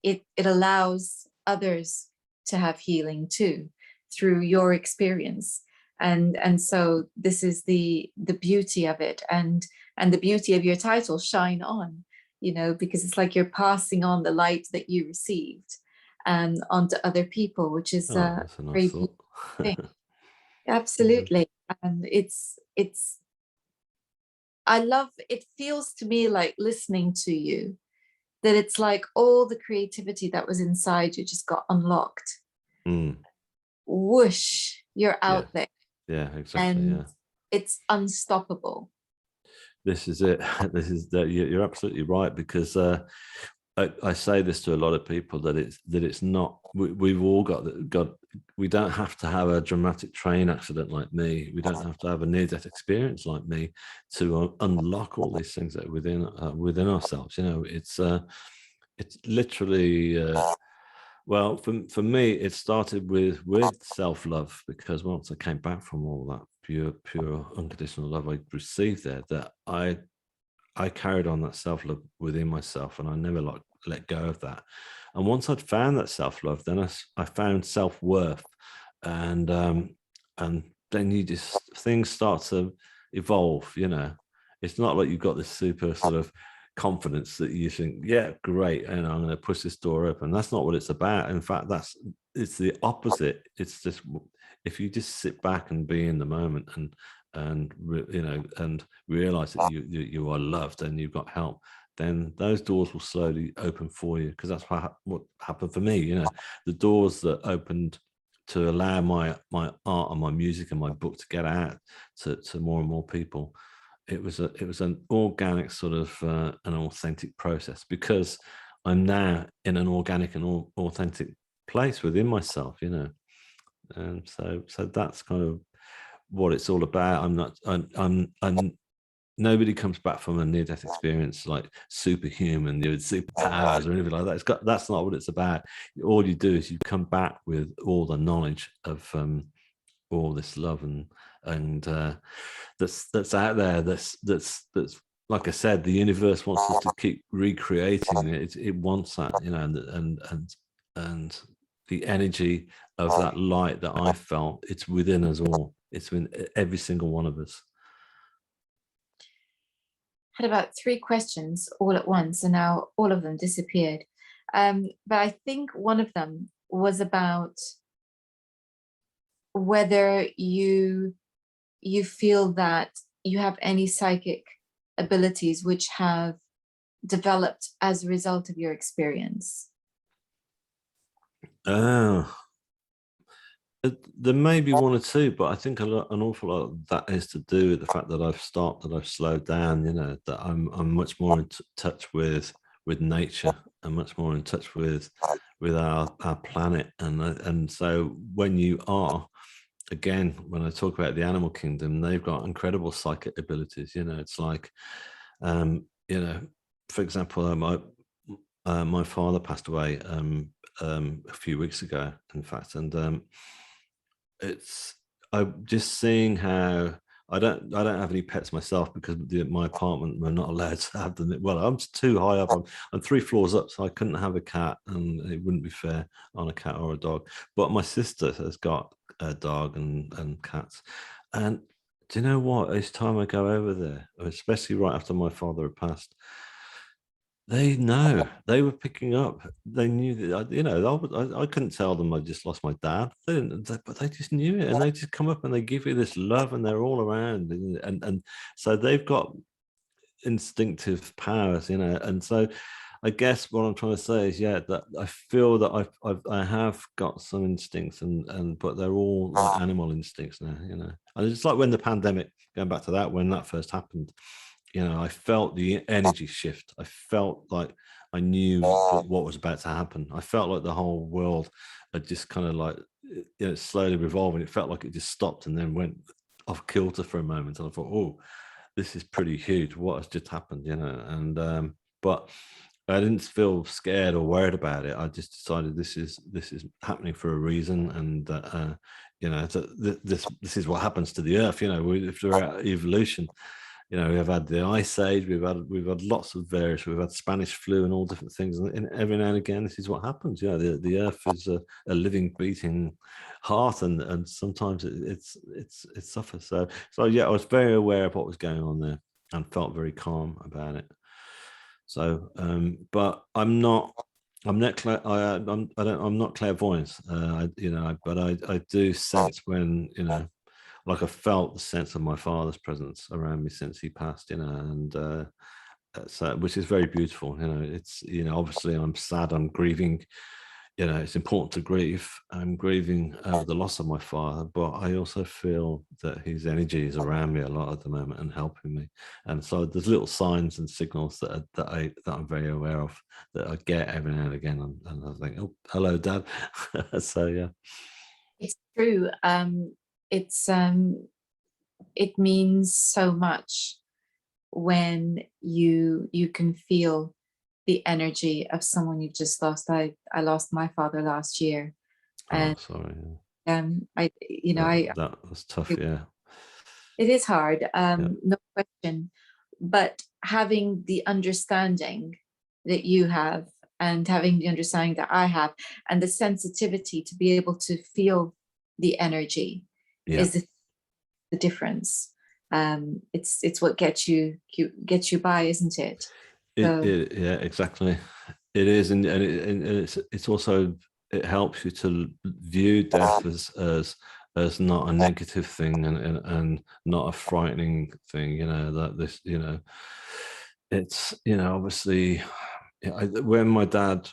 it allows others to have healing too, through your experience. And so this is the beauty of it, and the beauty of your title, Shine On, because it's like you're passing on the light that you received onto other people, which is that's a nice thought. thing. Absolutely. And it's I love it. Feels to me like, listening to you, that it's like all the creativity that was inside you just got unlocked. Whoosh, you're out there. Yeah, exactly. And it's unstoppable. This is it. You're absolutely right, because I say this to a lot of people, that it's not. We've all got. We don't have to have a dramatic train accident like me. We don't have to have a near-death experience like me to unlock all these things that are within ourselves. It's literally. Well, for me, it started with self-love, because once I came back from all that pure unconditional love I received there, that I carried on that self-love within myself, and I never let go of that. And once I'd found that self-love, then I found self-worth, and then things start to evolve. It's not like you've got this super sort of confidence that you think, yeah, great, and I'm going to push this door open. That's not what it's about. In fact, it's the opposite. It's just, if you just sit back and be in the moment and realize that you are loved and you've got help, then those doors will slowly open for you. Because that's what happened for me. The doors that opened to allow my art and my music and my book to get out to more and more people. It was an organic sort of an authentic process, because I'm now in an organic and authentic place within myself, and so that's kind of what it's all about. I'm nobody comes back from a near-death experience like superhuman, with superpowers or anything like that. That's not what it's about. All you do is you come back with all the knowledge of all this love and that's out there. That's like I said, the universe wants us to keep recreating it. It wants that, and the energy of that light that I felt, it's within us all. It's in every single one of us. Had about 3 questions all at once, and now all of them disappeared. But I think one of them was about whether you feel that you have any psychic abilities which have developed as a result of your experience. Oh, there may be one or two, but I think an awful lot of that is to do with the fact that I've stopped, that I've slowed down. That I'm much more in touch with nature. I'm much more in touch with our planet, and so when you are, again, when I talk about the animal kingdom, they've got incredible psychic abilities. It's like, for example, my father passed away a few weeks ago, in fact, and I'm just seeing how I don't have any pets myself because my apartment, we're not allowed to have them. Well, I'm too high up. I'm 3 floors up, so I couldn't have a cat, and it wouldn't be fair on a cat or a dog. But my sister has got a dog and cats, and do you know what? Each time I go over there, especially right after my father had passed, they know, they were picking up. They knew that, I couldn't tell them I just lost my dad. They didn't, but they just knew it, and they just come up and they give you this love, and they're all around, and so they've got instinctive powers, and so I guess what I'm trying to say is, that I feel that I have got some instincts, but they're all like animal instincts now, and it's like when the pandemic, going back to that, when that first happened, I felt the energy shift. I felt like I knew what was about to happen. I felt like the whole world had just kind of like, slowly revolving. It felt like it just stopped and then went off kilter for a moment. And I thought, oh, this is pretty huge. What has just happened, And but I didn't feel scared or worried about it. I just decided this is happening for a reason, and this is what happens to the earth. Throughout evolution. We've had the ice age, we've had lots of various, we've had Spanish flu and all different things, and every now and again, this is what happens. The earth is a living, beating heart, and sometimes it suffers. So yeah, I was very aware of what was going on there and felt very calm about it. So, but I'm not clairvoyant. But I do sense when, like I felt the sense of my father's presence around me since he passed, and so, which is very beautiful. It's, obviously I'm sad, I'm grieving. It's important to grieve. I'm grieving over the loss of my father, but I also feel that his energy is around me a lot at the moment and helping me. And so there's little signs and signals that I'm very aware of, that I get every now and again, and I think, oh, hello, Dad. So yeah, It's true. It means so much when you can feel the energy of someone you've just lost. I lost my father last year, and sorry. that was tough. Yeah, it is hard, yeah. no question. But having the understanding that you have, and having the understanding that I have, and the sensitivity to be able to feel the energy, is the difference. It's what gets you by, isn't it? Yeah, exactly. It is, and it's also, it helps you to view death as not a negative thing, and not a frightening thing. That this, it's, obviously, when my dad,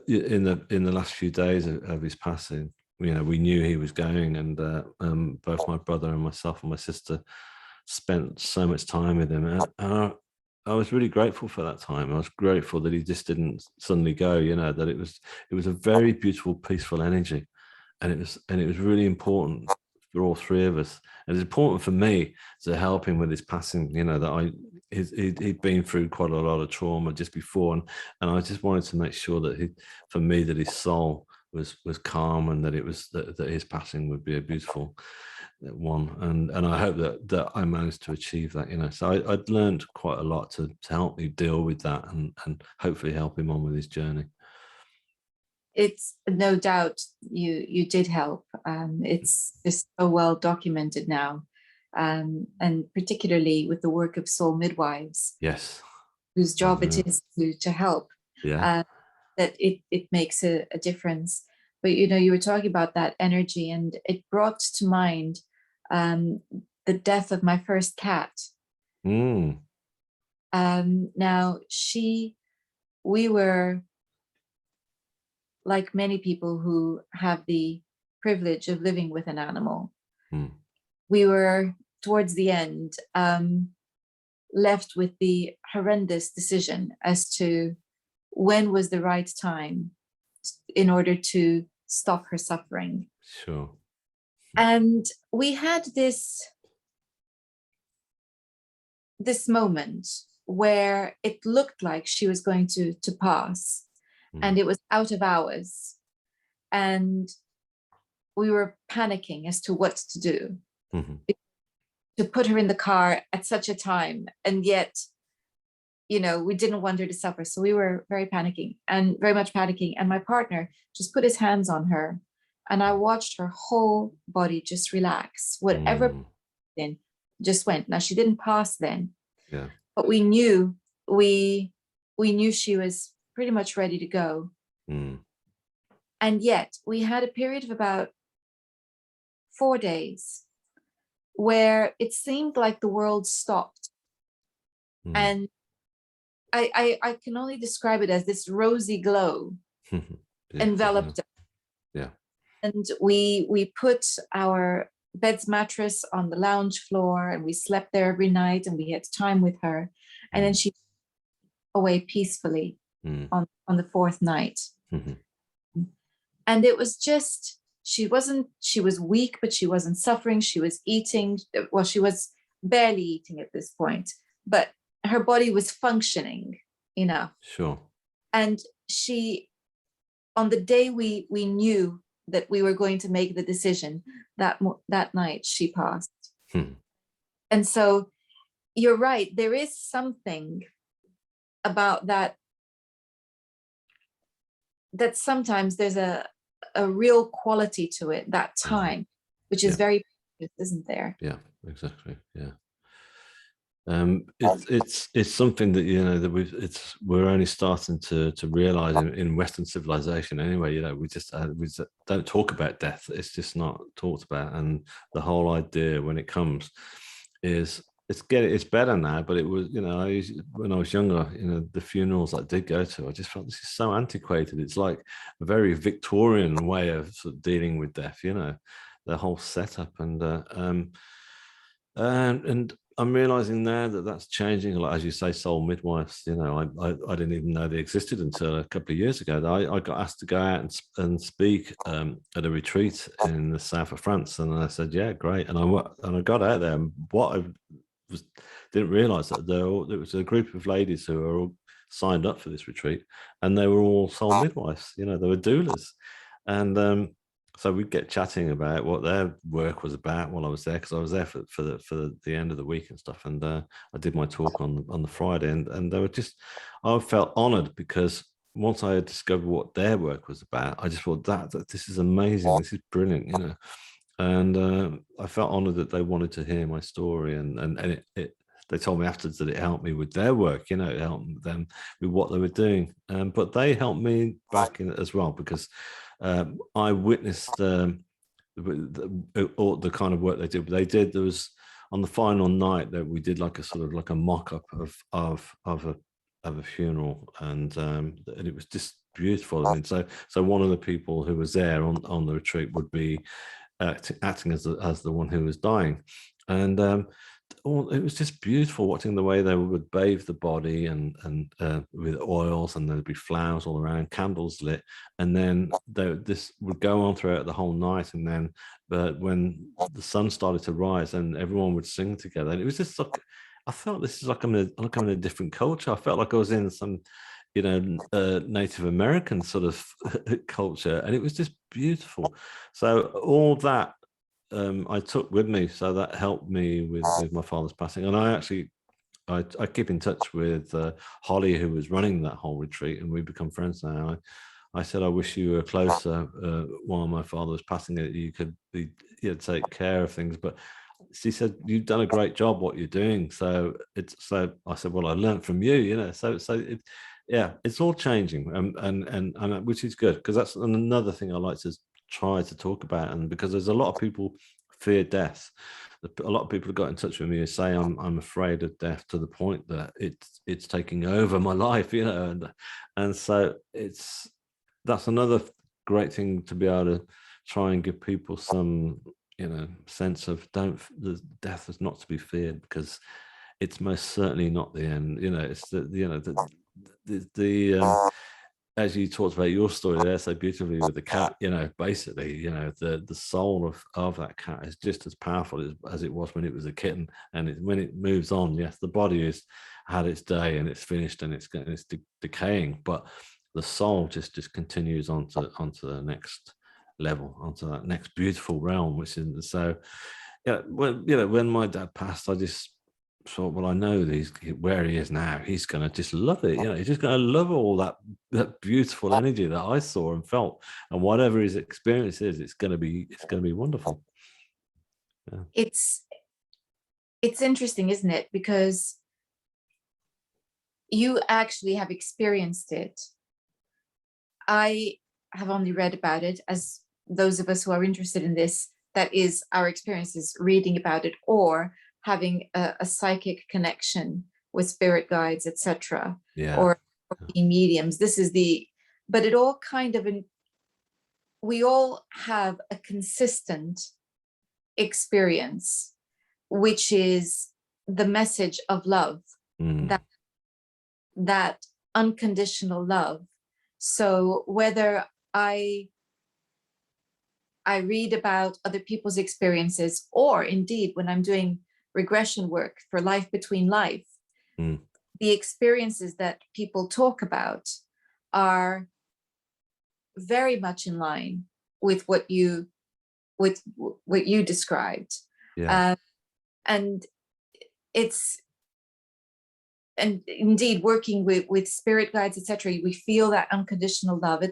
in the last few days of his passing, we knew he was going, and both my brother and myself and my sister spent so much time with him, and I was really grateful for that time. I was grateful that he just didn't suddenly go, that it was a very beautiful, peaceful energy, and it was really important for all three of us. And it's important for me to help him with his passing, you know, that he'd been through quite a lot of trauma just before, and I just wanted to make sure that for me, that his soul was calm, and that it was that his passing would be a beautiful one, and I hope that I managed to achieve that, you know. So I'd learned quite a lot to help me deal with that, and hopefully help him on with his journey. It's no doubt you did help. It's just so well documented now, and particularly with the work of soul midwives, Yes, whose job it is to help. yeah, That it makes a difference. But you know, you were talking about that energy, and it brought to mind the death of my first cat. Now we were, like many people who have the privilege of living with an animal, we were towards the end left with the horrendous decision as to when was the right time in order to stop her suffering. Sure. And we had this moment where it looked like she was going to pass, and it was out of hours, and we were panicking as to what to do, to put her in the car at such a time, and yet, you know, we didn't want her to suffer. So we were very much panicking, and my partner just put his hands on her, and I watched her whole body just relax. Whatever then just went. Now, she didn't pass then, but we knew she was pretty much ready to go. And yet we had a period of about 4 days where it seemed like the world stopped. And I can only describe it as this rosy glow enveloped us. Yeah. And we put our bed's mattress on the lounge floor, and we slept there every night, and we had time with her. And then she away peacefully on the fourth night. And it was just, she was weak, but she wasn't suffering. She was eating. Well, she was barely eating at this point, but her body was functioning enough. Sure. And she, on the day we knew that we were going to make the decision, that night she passed. And so you're right, there is something about that sometimes there's a real quality to it, that time, which is very precious, isn't there? Yeah, exactly. Yeah. It's something that, you know, that we're only starting to realize in Western civilization anyway. You know, we just don't talk about death. It's just not talked about, and the whole idea when it comes is it's better now. But it was, you know, when I was younger, you know, the funerals I did go to, I just felt this is so antiquated. It's like a very Victorian way of sort of dealing with death. You know, the whole setup, and I'm realizing now that that's changing. Like, as you say, soul midwives, you know, I didn't even know they existed until a couple of years ago. I got asked to go out and speak at a retreat in the south of France, and I said, yeah, great. And I got out there, and what I didn't realize that there was a group of ladies who were all signed up for this retreat, and they were all soul midwives. You know, they were doulas, and so we'd get chatting about what their work was about while I was there, because I was there for the end of the week and stuff. And I did my talk on the Friday, and they were just, I felt honored, because once I had discovered what their work was about, I just thought that this is amazing, this is brilliant, you know. And I felt honored that they wanted to hear my story, and they told me afterwards that it helped me with their work, you know, it helped them with what they were doing. But they helped me back in it as well, because I witnessed all the kind of work they did. There was, on the final night, that we did like a sort of like a mock-up of a funeral, and it was just beautiful. I mean, so one of the people who was there on the retreat would be acting as the one who was dying, and it was just beautiful watching the way they would bathe the body and with oils, and there'd be flowers all around, candles lit, and then this would go on throughout the whole night. And then when the sun started to rise, and everyone would sing together, and it was just like, I felt this is like I'm in a different culture. I felt like I was in some, Native American sort of culture, and it was just beautiful. So all that I took with me, so that helped me with my father's passing. And I keep in touch with Holly, who was running that whole retreat, and we've become friends now. I said, I wish you were closer while my father was passing, it you could take care of things. But she said, you've done a great job what you're doing. So I said, well, I learned from you, so it's all changing, and which is good, because that's another thing I like to try to talk about. And because there's a lot of people fear death, a lot of people have got in touch with me and say I'm afraid of death, to the point that it's taking over my life, and so that's another great thing to be able to try and give people some sense of, the death is not to be feared, because it's most certainly not the end. It's as you talked about your story there so beautifully with the cat, basically, the soul of that cat is just as powerful as it was when it was a kitten. And when it moves on, yes, the body has had its day and it's finished and it's decaying, but the soul just continues onto the next level, onto that next beautiful realm, which is so. When my dad passed, I just thought, well, I know where he is now. He's going to just love it. He's just going to love all that beautiful energy that I saw and felt, and whatever his experience is, it's going to be wonderful. Yeah. It's interesting, isn't it? Because you actually have experienced it. I have only read about it, as those of us who are interested in this, that is our experiences reading about it, or having a psychic connection with spirit guides, etc., or mediums. But it all kind of, we all have a consistent experience, which is the message of love, that unconditional love. So whether I read about other people's experiences, or indeed when I'm doing regression work for Life Between Life, the experiences that people talk about are very much in line with what you described. And indeed, working with spirit guides, etc., we feel that unconditional love.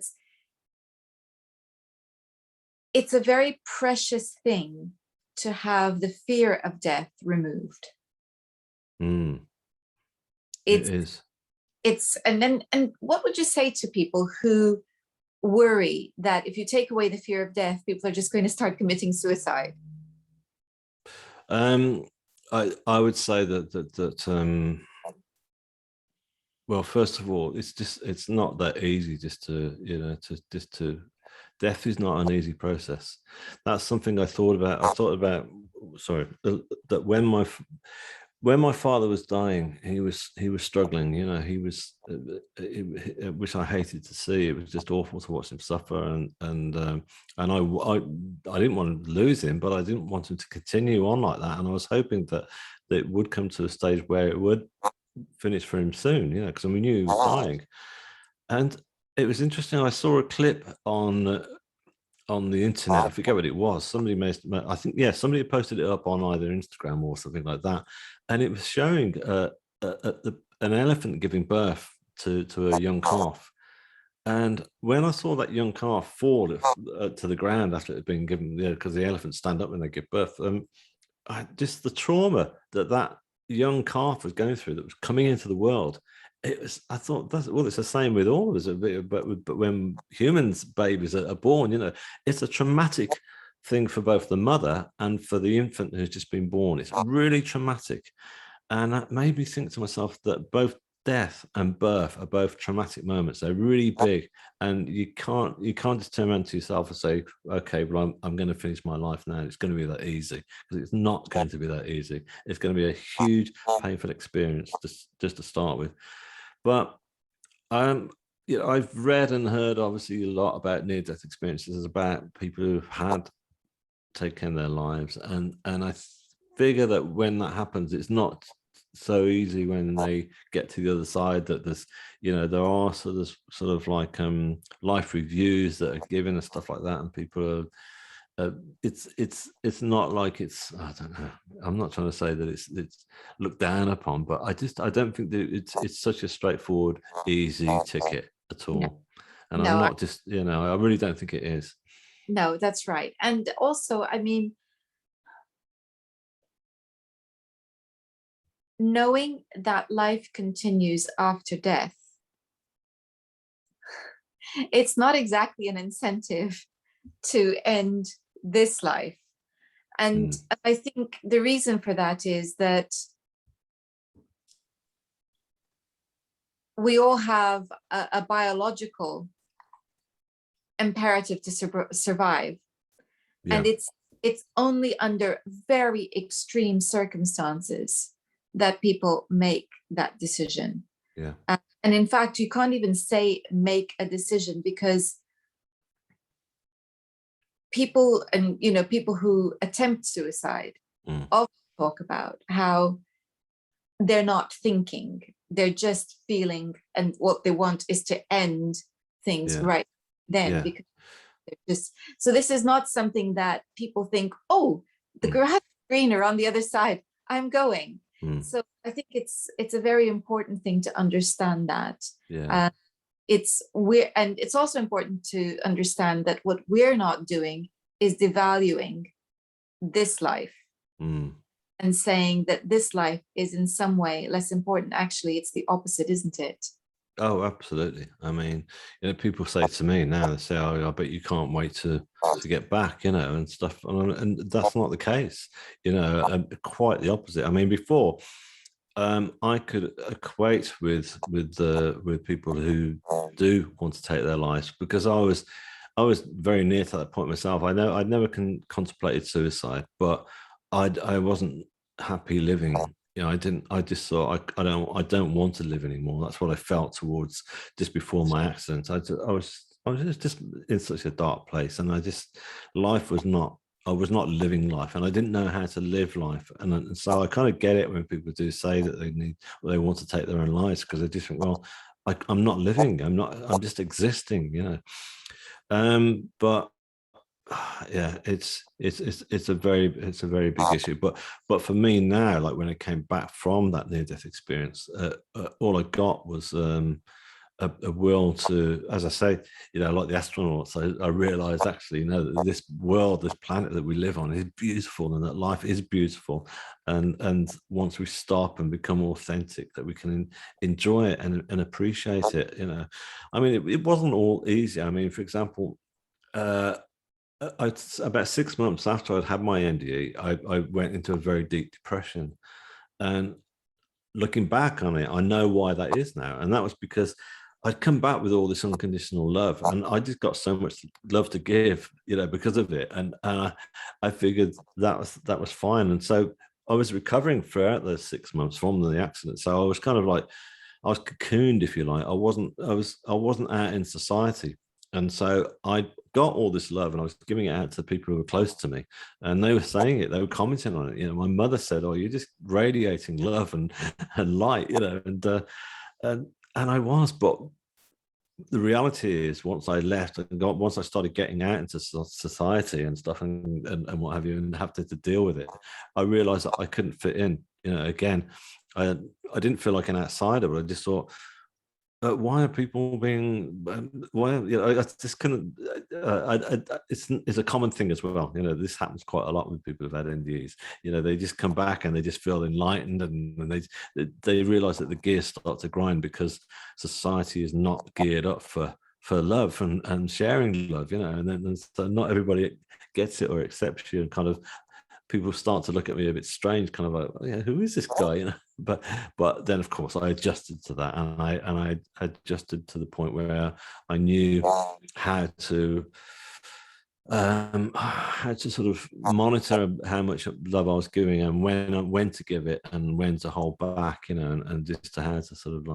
It's a very precious thing to have the fear of death removed. It is. And what would you say to people who worry that if you take away the fear of death, people are just going to start committing suicide? I would say that well, first of all, it's not that easy just to death is not an easy process. That's something I thought about. That when my father was dying, he was struggling. He was, which I hated to see. It was just awful to watch him suffer, and I didn't want to lose him, but I didn't want him to continue on like that. And I was hoping that it would come to a stage where it would finish for him soon. Because we knew he was dying. And it was interesting. I saw a clip on the internet. I forget what it was. Somebody somebody posted it up on either Instagram or something like that, and it was showing an elephant giving birth to a young calf. And when I saw that young calf fall to the ground after it had been given, because the elephants stand up when they give birth, just the trauma that young calf was going through, that was coming into the world. I thought, it's the same with all of us, but when humans, babies are born, it's a traumatic thing for both the mother and for the infant who's just been born. It's really traumatic. And that made me think to myself that both death and birth are both traumatic moments. They're really big, and you can't just turn around to yourself and say, okay, well, I'm going to finish my life now. It's going to be that easy, because it's not going to be that easy. It's going to be a huge, painful experience just to start with. But I've read and heard obviously a lot about near-death experiences, about people who've had taken their lives, and I figure that when that happens, it's not so easy when they get to the other side, that there's, there are sort of like life reviews that are given and stuff like that, and people are it's not like it's, I don't know, I'm not trying to say that it's looked down upon, but I don't think that it's such a straightforward, easy ticket at No, all. And I'm no, not just, I really don't think it is. no, that's right. And also, I mean, knowing that life continues after death, it's not exactly an incentive to end this life. And I think the reason for that is that we all have a biological imperative to survive. Yeah. And it's only under very extreme circumstances that people make that decision. Yeah. And in fact, you can't even say make a decision, because people, and people who attempt suicide often talk about how they're not thinking, they're just feeling, and what they want is to end things right then, because they're just, so this is not something that people think, oh, the grass is greener on the other side, I'm going. So I think it's a very important thing to understand that. It's also important to understand that what we're not doing is devaluing this life and saying that this life is in some way less important. Actually, it's the opposite, isn't it? Oh, absolutely. I mean, people say to me now, they say, "Oh, I bet you can't wait to get back," and stuff, and that's not the case. Quite the opposite. I mean, before, I could equate with people who do want to take their lives, because I was very near to that point myself. I know I'd never contemplated suicide, but I wasn't happy living. I just thought, I don't want to live anymore. That's what I felt towards just before my accident. I was just in such a dark place, and I was not living life, and I didn't know how to live life. And so I kind of get it when people do say that they want to take their own lives, because they just think, well, I'm not living. I'm just existing, but yeah, it's a very big issue. But for me now, like when I came back from that near-death experience, all I got was a will to, as I say, like the astronauts, I realized actually, that this world, this planet that we live on is beautiful, and that life is beautiful. And once we stop and become authentic, that we can enjoy it and appreciate it. I mean, it wasn't all easy. I mean, for example, about 6 months after I'd had my NDE, I went into a very deep depression. And looking back on it, I know why that is now. And that was because I'd come back with all this unconditional love, and I just got so much love to give, because of it. And I figured that was fine. And so I was recovering throughout those 6 months from the accident. So I was kind of like, I was cocooned, if you like. I wasn't out in society. And so I got all this love, and I was giving it out to people who were close to me, and they were saying it, they were commenting on it. My mother said, "Oh, you're just radiating love and light," and I was. But the reality is, once I left and once I started getting out into society and stuff, and what have you, and having to deal with it, I realized that I couldn't fit in. Again, I didn't feel like an outsider, but I just thought, why are people being? Why? I just couldn't. It's a common thing as well. This happens quite a lot with people who've had NDEs. They just come back and they just feel enlightened, and they realize that the gears start to grind, because society is not geared up for love and sharing love. And then so not everybody gets it or accepts you, and kind of people start to look at me a bit strange, kind of like, oh, yeah, who is this guy? You know, but then of course I adjusted to that, and I adjusted to the point where I knew how to how to sort of monitor how much love I was giving, and when to give it and when to hold back, you know, and just to how to sort of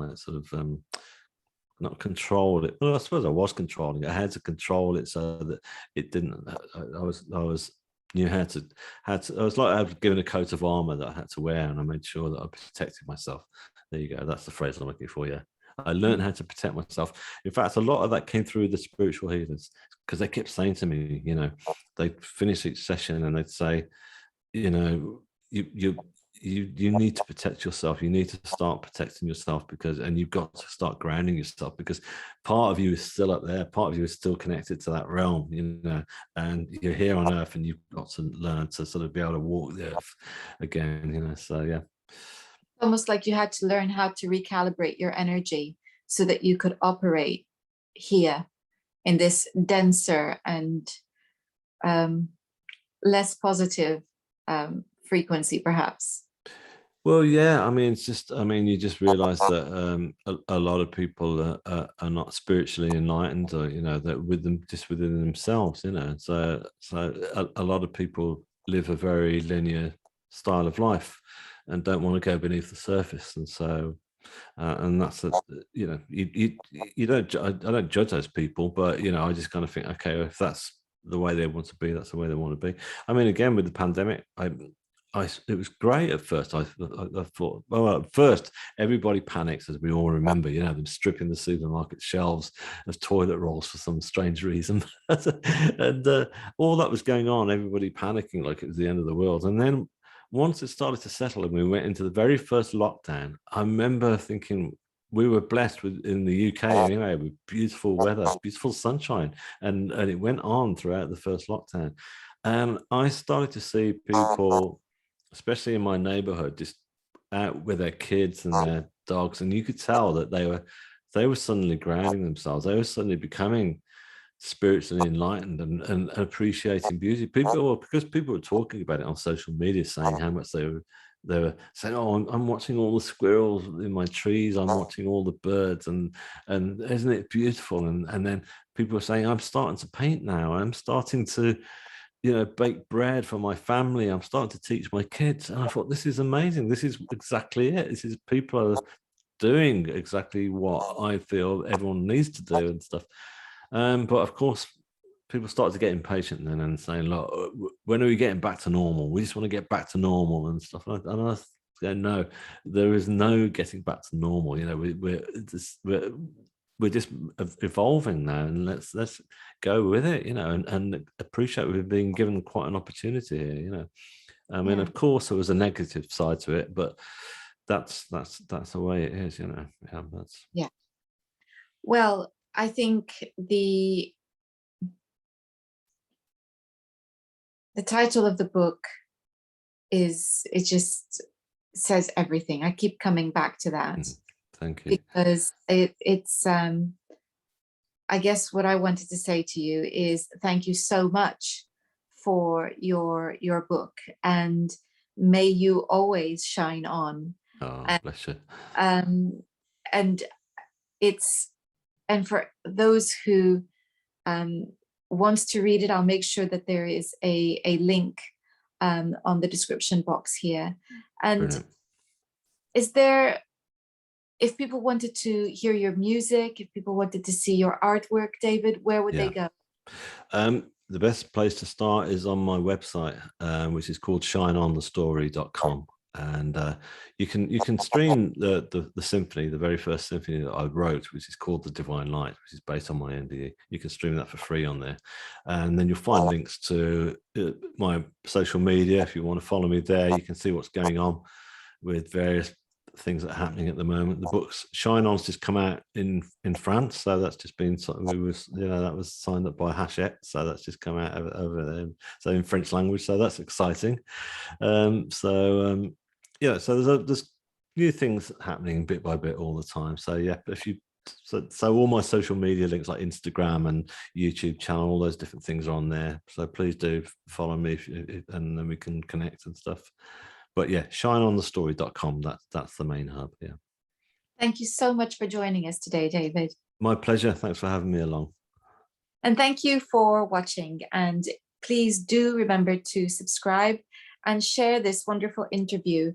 not control it. Well, I suppose I was controlling it. I had to control it so that it didn't. I was knew how to. I was like I was given a coat of armor that I had to wear, and I made sure that I protected myself. There you go. That's the phrase I'm looking for. Yeah, I learned how to protect myself. In fact, a lot of that came through the spiritual healers, because they kept saying to me, you know, they'd finish each session and they'd say, you know, you need to protect yourself. You need to start protecting yourself, because, and you've got to start grounding yourself, because part of you is still up there, part of you is still connected to that realm, you know, and you're here on earth, and you've got to learn to sort of be able to walk the earth again, you know. So yeah, Almost like you had to learn how to recalibrate your energy so that you could operate here in this denser and less positive frequency, perhaps. well, yeah, I mean, it's just, I mean, you just realize that a lot of people are not spiritually enlightened, or, you know, that with them, just within themselves, you know. So a lot of people live a very linear style of life and don't want to go beneath the surface. And so, and that's a, you know, you don't, I don't judge those people, but, you know, I just kind of think, okay, if that's the way they want to be, that's the way they want to be. I mean, again, with the pandemic, it was great at first. I thought, well, at first everybody panics, as we all remember, you know, them stripping the supermarket shelves of toilet rolls for some strange reason. And all that was going on, everybody panicking like it was the end of the world. And then once it started to settle and we went into the very first lockdown, I remember thinking, we were blessed with, in the UK anyway, with beautiful weather, beautiful sunshine, and it went on throughout the first lockdown. And I started to see people, especially in my neighborhood, just out with their kids and their dogs, and you could tell that they were suddenly grounding themselves. They were suddenly becoming spiritually enlightened and appreciating beauty. People, well, because people were talking about it on social media, saying how much they were saying, oh, I'm watching all the squirrels in my trees, I'm watching all the birds, and isn't it beautiful? And then people were saying, I'm starting to paint now, I'm starting to, you know, bake bread for my family, I'm starting to teach my kids. And I thought, this is amazing. This is exactly it. This is, people are doing exactly what I feel everyone needs to do and stuff. But of course, people started to get impatient then and saying, look, when are we getting back to normal? We just want to get back to normal and stuff. And I was going, no, there is no getting back to normal. You know, we're just evolving now, and let's go with it, you know, and appreciate we've been given quite an opportunity here, you know. I mean, of course, there was a negative side to it, but that's the way it is, you know. Yeah, that's Yeah. Well, I think the title of the book is, it just says everything. I keep coming back to that thank you. because it's I guess what I wanted to say to you is thank you so much for your book, and may you always shine on. Oh, And, bless you. and it's, and for those who wants to read it, I'll make sure that there is a link on the description box here. And Brilliant. is there, if people wanted to hear your music, if people wanted to see your artwork, David, where would they go? The best place to start is on my website, which is called shineonthestory.com. And you can stream the symphony, the very first symphony that I wrote, which is called The Divine Light, which is based on my NDE. You can stream that for free on there. And then you'll find links to my social media. If you want to follow me there, you can see what's going on with various things that are happening at the moment. The books Shine On's just come out in France, so that's just been something we was, you know, that was signed up by Hachette, so that's just come out over there, so in French language, so that's exciting. Yeah, so there's new things happening bit by bit all the time. So yeah, if you So all my social media links like Instagram and YouTube channel, all those different things are on there. So please do follow me and then we can connect and stuff. But yeah, shineonthestory.com. That's the main hub. Yeah. Thank you so much for joining us today, David. My pleasure. Thanks for having me along. And thank you for watching. And please do remember to subscribe and share this wonderful interview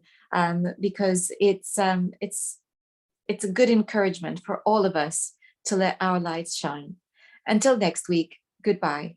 because it's a good encouragement for all of us to let our lights shine. Until next week, goodbye.